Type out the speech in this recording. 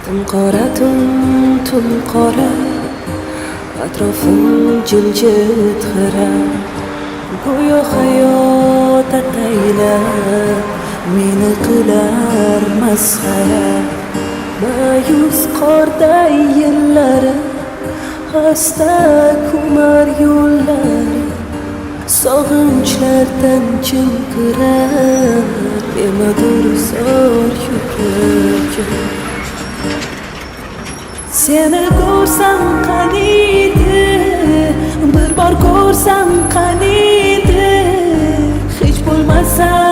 Tun qora atrofim jimjit xira go'yo hayot ataylab meni qilar masxara ma'yus qorday yillari xasta ko'mar yo'llari sog'inchlardan chinqirar nimadir zor yurak seni ko'rsam qaniydi bir bor ko'rsam qaniydi hech bo'lmasa